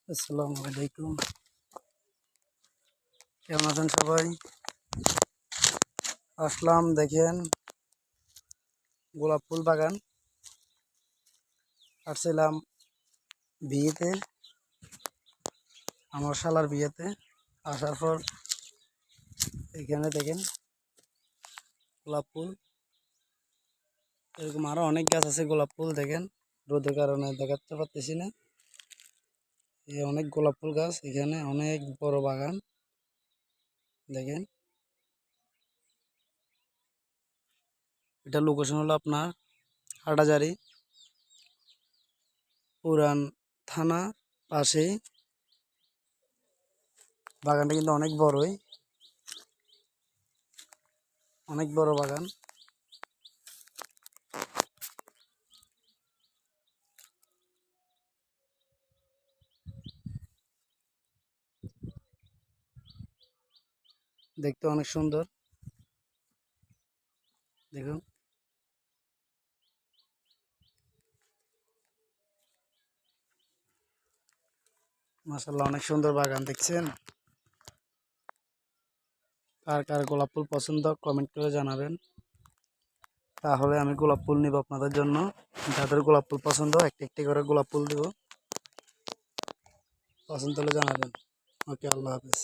আসসালামু আলাইকুম। কেমন আছেন সবাই? আসলাম, দেখেন গোলাপ ফুল বাগান। আসছিলাম বিয়েতে, আমার শালার বিয়েতে। আসার পর এখানে দেখেন গোলাপ ফুল, এরকম আরো অনেক গাছ আছে। গোলাপ ফুল দেখেন, রোদের কারণে দেখাতে পারতেছি না। এই অনেক গোলাপ ফুল গাছ, এখানে অনেক বড় বাগান দেখেন। এটা লোকেশন হলো আপনার হাটাজারি পুরান থানা পাশেই। বাগানটা কিন্তু অনেক বড়ই, অনেক বড় বাগান। দেখতে অনেক সুন্দর, দেখুন। মাশাআল্লাহ, অনেক সুন্দর বাগান দেখছেন। কার কার গোলাপ ফুল পছন্দ কমেন্ট করে জানাবেন, তাহলে আমি গোলাপ ফুল নিব আপনাদের জন্য। যাদের গোলাপ ফুল পছন্দ একটি একটি করে গোলাপ ফুল দিব, পছন্দ হলে জানাবেন। ওকে, আল্লাহ হাফেজ।